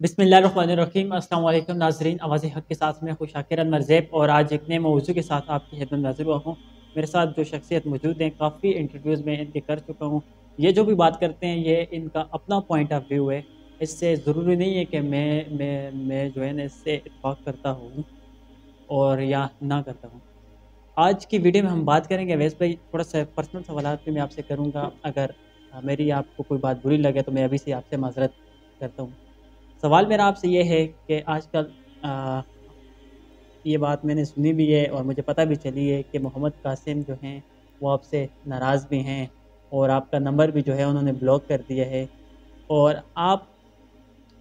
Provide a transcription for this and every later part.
بسم اللہ الرحمن الرحیم۔ السلام علیکم ناظرین، آواز حق کے ساتھ میں خوش شاکر مرزیب اور آج ایک نئے موضوع کے ساتھ آپ کی خدمت میں حاضر ہوا ہوں۔ میرے ساتھ جو شخصیت موجود ہیں، کافی انٹرویوز میں ان کے کر چکا ہوں۔ یہ جو بھی بات کرتے ہیں یہ ان کا اپنا پوائنٹ آف ویو ہے، اس سے ضروری نہیں ہے کہ میں جو ہے نا اس سے اتفاق کرتا ہوں اور یا نہ کرتا ہوں۔ آج کی ویڈیو میں ہم بات کریں گے ویس بھائی، تھوڑا سا پرسنل سوالات بھی میں آپ سے کروں گا، اگر میری آپ کو کوئی بات بری لگے تو میں ابھی سے آپ سے معذرت کرتا ہوں۔ سوال میرا آپ سے یہ ہے کہ آج کل یہ بات میں نے سنی بھی ہے اور مجھے پتہ بھی چلی ہے کہ محمد قاسم جو ہیں وہ آپ سے ناراض بھی ہیں اور آپ کا نمبر بھی جو ہے انہوں نے بلاک کر دیا ہے، اور آپ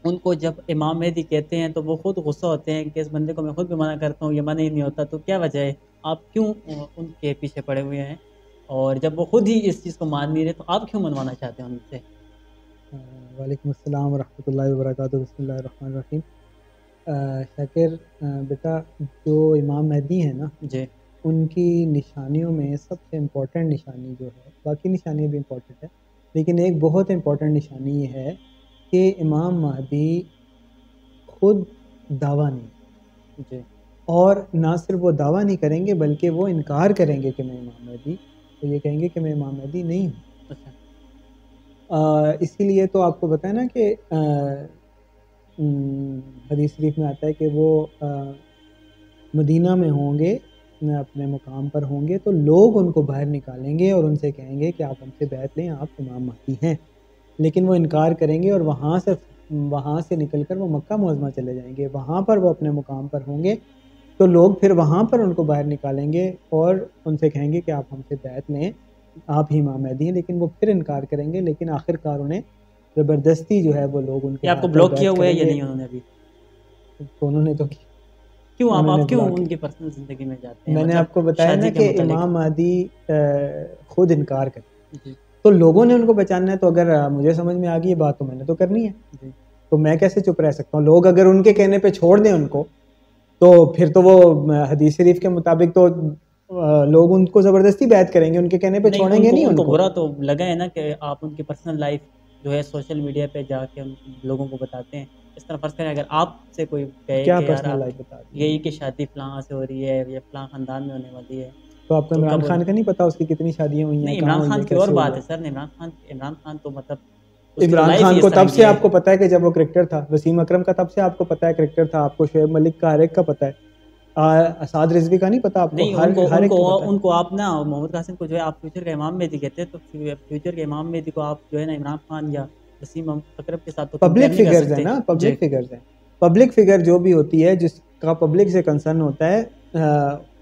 ان کو جب امام مہدی کہتے ہیں تو وہ خود غصہ ہوتے ہیں کہ اس بندے کو میں خود بھی منع کرتا ہوں، یہ منع ہی نہیں ہوتا، تو کیا وجہ ہے؟ آپ کیوں ان کے پیچھے پڑے ہوئے ہیں؟ اور جب وہ خود ہی اس چیز کو مان نہیں رہے تو آپ کیوں منوانا چاہتے ہیں ان سے؟ وعلیکم السلام ورحمۃ اللہ وبرکاتہ۔ بسم اللہ الرحمن الرحیم۔ شاکر بیٹا، جو امام مہدی ہیں نا، جی ان کی نشانیوں میں سب سے امپورٹنٹ نشانی جو ہے، باقی نشانیاں بھی امپورٹنٹ ہے لیکن ایک بہت امپورٹنٹ نشانی یہ ہے کہ امام مہدی خود دعویٰ نہیں، جی اور نہ صرف وہ دعویٰ نہیں کریں گے بلکہ وہ انکار کریں گے کہ میں امام مہدی، تو یہ کہیں گے کہ میں امام مہدی نہیں ہوں۔ اچھا اسی لیے تو آپ کو بتائیں نا کہ حدیث شریف میں آتا ہے کہ وہ مدینہ میں ہوں گے، اپنے مقام پر ہوں گے تو لوگ ان کو باہر نکالیں گے اور ان سے کہیں گے کہ آپ ہم سے بیعت لیں، آپ امام مہدی ہیں، لیکن وہ انکار کریں گے اور وہاں سے نکل کر وہ مکہ معظمہ چلے جائیں گے، وہاں پر وہ اپنے مقام پر ہوں گے تو لوگ پھر وہاں پر ان کو باہر نکالیں گے اور ان سے کہیں گے کہ آپ ہم سے بیعت لیں، آپ ہی امام مہدی ہیں، لیکن وہ پھر انکار کریں گے، لیکن آخر کار انہیں زبردستی جو ہے وہ لوگ ان کے کیا آپ کو ہاتھ پر بلاک کیا بیعت ہوا ہے کریں یا گے۔ نہیں انہوں نے ابھی؟ تو انہوں نے تو کی، کیوں انہوں نے آپ کیوں بلاک ان کیا۔ کی پرسنل زندگی میں جاتے ہیں، میں نے مطلب آپ کو بتایا نا شادی کے کہ متعلق؟ امام مہدی خود انکار کرے جی تو لوگوں نے ان کو بچانا ہے، تو اگر مجھے سمجھ میں آ گئی یہ بات تو میں نے تو کرنی ہے، جی تو میں کیسے چپ رہ سکتا ہوں؟ لوگ اگر ان کے کہنے پہ چھوڑ دیں ان کو تو پھر تو وہ حدیث شریف کے مطابق تو لوگ ان کو زبردستی بیعت کریں گے، ان کے کہنے پہ نہیں، چھوڑیں گے نہیں ان ان کو کو۔ برا تو لگا ہے نا کہ آپ ان کی پرسنل لائف جو ہے سوشل میڈیا پہ جا کے لوگوں کو بتاتے ہیں۔ اس طرح فرض کریں اگر آپ سے کوئی کہے کیا کہ یار پرسنل آپ لائف بتا دیں؟ یہی کہ شادی فلاں سے ہو رہی ہے یا فلاں خاندان میں ہونے والی ہے، تو آپ کو تو عمران کب؟ خان کا نہیں پتا اس کی کتنی شادیاں ہوئی ہیں، نہیں، کہاں عمران ہوئی خان ہیں، کی اور کیسے ہوئی بات ہے؟ ہے سر۔ عمران خان تو مطلب اس کی تو عمران لائف ہی خان اس کو طرح تب کی سے ہے۔ آپ کو پتا ہے کہ جب وہ کرکٹر تھا، وسیم اکرم کا تب سے آپ کو پتا ہے کرکٹر تھا، آپ کو شعیب ملک کا ہر ایک کا پتا ہے، اساد رضوی کا نہیں پتا آپ کو؟ نہیں، ہر ایک کو پتا ہے۔ ان کو آپ نا محمد قاسم کو جو ہے آپ فیوچر کا امام مہدی کہتے ہیں، تو فیوچر کے امام مہدی کو آپ جو ہے نا عمران خان یا وسیم اکرم کے ساتھ تو کمپیئر پبلک نہیں کر فگرز ہیں سکتے۔ نا، جی پبلک فگرز ہیں، پبلک فگر جو بھی ہوتی ہے جس کا پبلک سے کنسرن ہوتا ہے،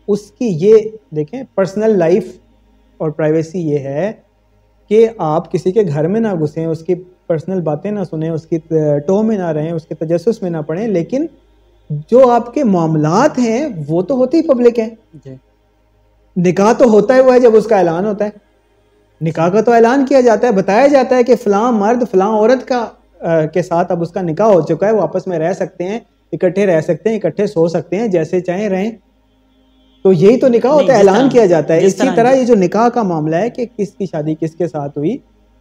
اس کی یہ دیکھیں پرسنل لائف اور پرائیویسی یہ ہے کہ آپ کسی کے گھر میں نہ گھسیں، اس کی پرسنل باتیں نہ سنیں، اس کی ٹو میں نہ رہیں، اس کے تجسس میں نہ پڑیں، لیکن جو آپ کے معاملات ہیں وہ تو ہوتے ہی پبلک ہیں۔ جی نکاح تو ہوتا ہی ہوا ہے جب اس کا اعلان ہوتا ہے، نکاح کا تو اعلان کیا جاتا ہے، بتایا جاتا ہے کہ فلاں مرد فلاں عورت کا کے ساتھ اب اس کا نکاح ہو چکا ہے، وہ آپس میں رہ سکتے ہیں، اکٹھے رہ سکتے ہیں، اکٹھے سو سکتے ہیں، جیسے چاہیں رہیں، تو یہی تو نکاح ہوتا نہیں، ہے، اعلان کیا جاتا ہے۔ جس اسی طرح طرح یہ جو نکاح کا معاملہ ہے کہ کس کی شادی کس کے ساتھ ہوئی،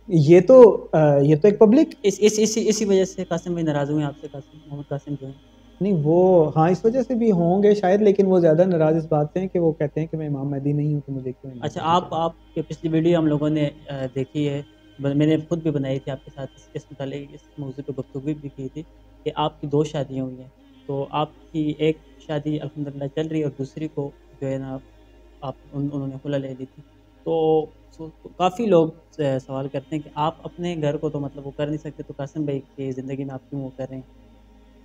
یہ تو ایک پبلک اسی وجہ سے قاسم بھائی ناراض ہوئے ہیں آپ سے، محمد قاسم جو ہیں۔ نہیں، وہ ہاں اس وجہ سے بھی ہوں گے شاید، لیکن وہ زیادہ ناراض اس بات سے ہیں کہ وہ کہتے ہیں کہ میں امام مہدی نہیں ہوں تو مجھے کیوں امام اچھا، مہدی کہیں۔ آپ کی پچھلی ویڈیو ہم لوگوں نے دیکھی ہے، میں نے خود بھی بنائی تھی آپ کے ساتھ، اس متعلق اس موضوع پہ گفتگو بھی کی تھی کہ آپ کی 2 شادیاں ہوئی ہیں، تو آپ کی ایک شادی الحمدللہ چل رہی ہے اور دوسری کو جو ہے نا انہوں نے خلا لے لی تھی، تو کافی لوگ سوال کرتے ہیں کہ آپ اپنے گھر کو تو مطلب وہ کر نہیں سکتے، تو قاسم بھائی کی زندگی میں آپ کیوں وہ کر رہے ہیں؟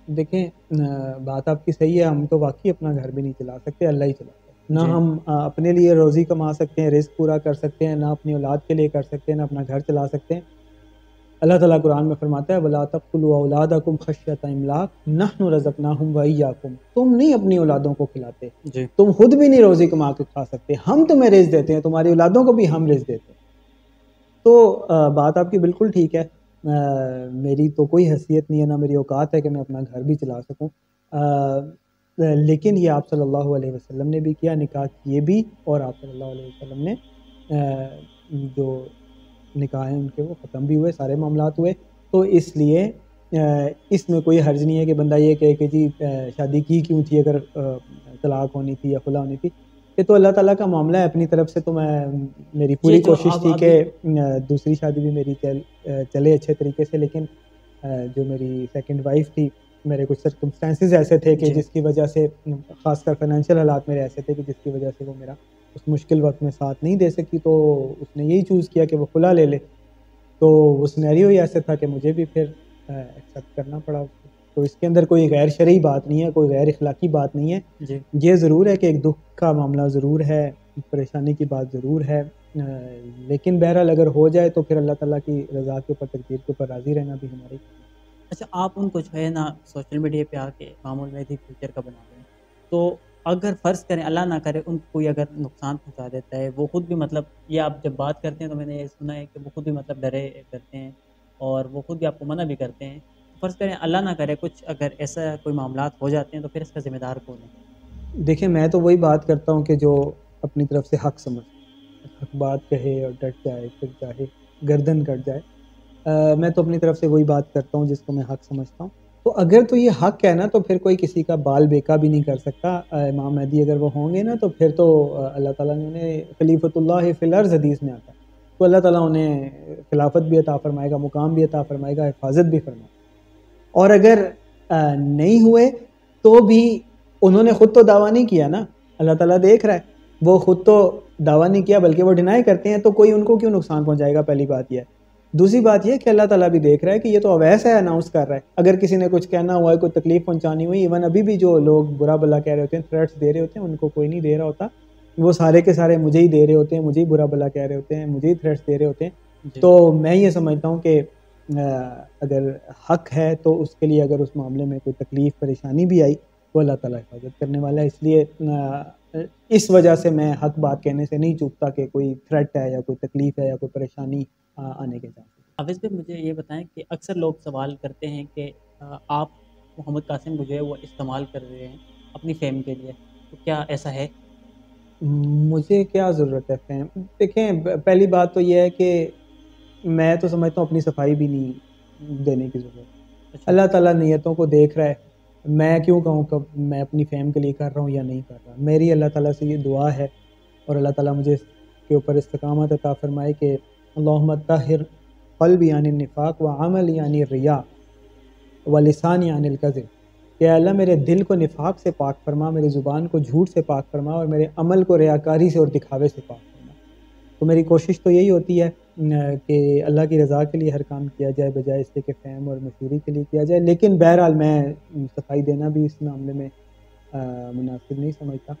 دیکھیں بات آپ کی صحیح ہے، ہم تو واقعی اپنا گھر بھی نہیں چلا سکتے، اللہ ہی چلاتا ہے، نہ جی ہم اپنے لیے روزی کما سکتے ہیں، رزق پورا کر سکتے ہیں، نہ اپنی اولاد کے لیے کر سکتے ہیں، نہ اپنا گھر چلا سکتے ہیں۔ اللہ تعالیٰ قرآن میں فرماتا ہے وَلَا تَقْتُلُوا أَوْلَادَكُمْ خَشْيَةَ إِمْلَاقٍ نَحْنُ رَزَقْنَاهُمْ وَإِيَّاكُمْ، تم نہیں اپنی اولادوں کو کھلاتے، جی تم خود بھی نہیں روزی کما کے کھا سکتے، ہم تمہیں رزق دیتے ہیں، تمہاری اولادوں کو بھی ہم رزق دیتے ہیں۔ تو بات آپ کی بالکل ٹھیک ہے، میری تو کوئی حیثیت نہیں ہے، نہ میری اوقات ہے کہ میں اپنا گھر بھی چلا سکوں، لیکن یہ آپ صلی اللہ علیہ وسلم نے بھی کیا، نکاح کیے بھی، اور آپ صلی اللہ علیہ وسلم نے جو نکاح ہیں ان کے وہ ختم بھی ہوئے، سارے معاملات ہوئے، تو اس لیے اس میں کوئی حرج نہیں ہے کہ بندہ یہ کہے کہ جی شادی کی کیوں تھی اگر طلاق ہونی تھی یا خلا ہونی تھی. یہ تو اللہ تعالیٰ کا معاملہ ہے. اپنی طرف سے تو میری یہ پوری جو کوشش اب تھی ابھی کہ دوسری شادی بھی میری چلے اچھے طریقے سے, لیکن جو میری سیکنڈ وائف تھی, میرے کچھ سرکمسٹانسز ایسے تھے کہ جی جس کی وجہ سے, خاص کر فائنینشیل حالات میرے ایسے تھے کہ جس کی وجہ سے وہ میرا اس مشکل وقت میں ساتھ نہیں دے سکی, تو اس نے یہی چوز کیا کہ وہ خلا لے لے. تو وہ سینیریو ہی ایسے تھا کہ مجھے بھی پھر ایکسیپٹ کرنا پڑا اس کو. تو اس کے اندر کوئی غیر شرعی بات نہیں ہے, کوئی غیر اخلاقی بات نہیں ہے. جی یہ ضرور ہے کہ ایک دکھ کا معاملہ ضرور ہے, پریشانی کی بات ضرور ہے, لیکن بہرحال اگر ہو جائے تو پھر اللہ تعالیٰ کی رضا کے اوپر, تقدیر کے اوپر راضی رہنا بھی ہماری. اچھا آپ ان کو جو ہے نا سوشل میڈیا پہ آ کے معمول میں بھی فیوچر کا بنا رہے ہیں, تو اگر فرض کریں اللہ نہ کرے ان کو کوئی اگر نقصان پہنچا دیتا ہے, وہ خود بھی مطلب یہ آپ جب بات کرتے ہیں تو میں نے یہ سنا ہے کہ وہ خود بھی مطلب ڈرے کرتے ہیں اور وہ خود بھی آپ کو منع بھی کرتے ہیں. فرض کریں اللہ نہ کرے کچھ اگر ایسا کوئی معاملات ہو جاتے ہیں تو پھر اس کا ذمہ دار کون ہے؟ دیکھیں میں تو وہی بات کرتا ہوں کہ جو اپنی طرف سے حق سمجھ, حق بات کہے اور ڈٹ جائے, پھر چاہے گردن کٹ جائے. میں تو اپنی طرف سے وہی بات کرتا ہوں جس کو میں حق سمجھتا ہوں. تو اگر تو یہ حق ہے نا تو پھر کوئی کسی کا بال بیکا بھی نہیں کر سکتا. امام مہدی اگر وہ ہوں گے نا تو پھر تو اللہ تعالیٰ نے انہیں خلیفۃ اللہ فی الارض حدیث میں آتا ہے, تو اللہ تعالیٰ انہیں خلافت بھی عطا فرمائے گا, مقام بھی عطا فرمائے گا, حفاظت بھی فرمائے گا. اور اگر نہیں ہوئے تو بھی انہوں نے خود تو دعویٰ نہیں کیا نا, اللہ تعالیٰ دیکھ رہا ہے. وہ خود تو دعویٰ نہیں کیا بلکہ وہ ڈینائی کرتے ہیں, تو کوئی ان کو کیوں نقصان پہنچائے گا؟ پہلی بات یہ ہے. دوسری بات یہ کہ اللہ تعالیٰ بھی دیکھ رہا ہے کہ یہ تو اویس ہے, اناؤنس کر رہا ہے. اگر کسی نے کچھ کہنا ہوا ہے, کوئی تکلیف پہنچانی ہوئی, ایون ابھی بھی جو لوگ برا بلا کہہ رہے ہوتے ہیں, تھریٹس دے رہے ہوتے ہیں, ان کو کوئی نہیں دے رہا ہوتا. وہ سارے کے سارے مجھے ہی دے رہے ہوتے ہیں, مجھے ہی برا بلا کہہ رہے ہوتے ہیں, مجھے ہی تھریٹس دے رہے ہوتے ہیں. جی تو میں یہ سمجھتا ہوں کہ اگر حق ہے تو اس کے لیے اگر اس معاملے میں کوئی تکلیف پریشانی بھی آئی تو اللہ تعالیٰ حفاظت کرنے والا ہے. اس لیے اس وجہ سے میں حق بات کہنے سے نہیں چوکتا کہ کوئی تھریٹ ہے یا کوئی تکلیف ہے یا کوئی پریشانی آنے کے چانس. حافظ بھائی مجھے یہ بتائیں کہ اکثر لوگ سوال کرتے ہیں کہ آپ محمد قاسم کو جو ہے وہ استعمال کر رہے ہیں اپنی فیم کے لیے, تو کیا ایسا ہے؟ مجھے کیا ضرورت ہے فیم؟ دیکھیں پہلی بات تو یہ ہے کہ میں تو سمجھتا ہوں اپنی صفائی بھی نہیں دینے کی ضرورت. اچھا اللہ تعالیٰ نیتوں کو دیکھ رہا ہے. میں کیوں کہوں کہ میں اپنی فیم کے لیے کر رہا ہوں یا نہیں کر رہا. میری اللہ تعالیٰ سے یہ دعا ہے اور اللہ تعالیٰ مجھے اس کے اوپر استقامت عطا فرمائے کہ اللہم طہر قلبی عن النفاق وعملی عن الریا ولسانی عن الکذب, کہ اللہ میرے دل کو نفاق سے پاک فرما, میری زبان کو جھوٹ سے پاک فرما, اور میرے عمل کو ریاکاری سے اور دکھاوے سے پاک فرما. تو میری کوشش تو یہی ہوتی ہے کہ اللہ کی رضا کے لیے ہر کام کیا جائے, بجائے اس لیے کہ فیم اور مشہوری کے لیے کیا جائے. لیکن بہرحال میں صفائی دینا بھی اس معاملے میں مناسب نہیں سمجھتا.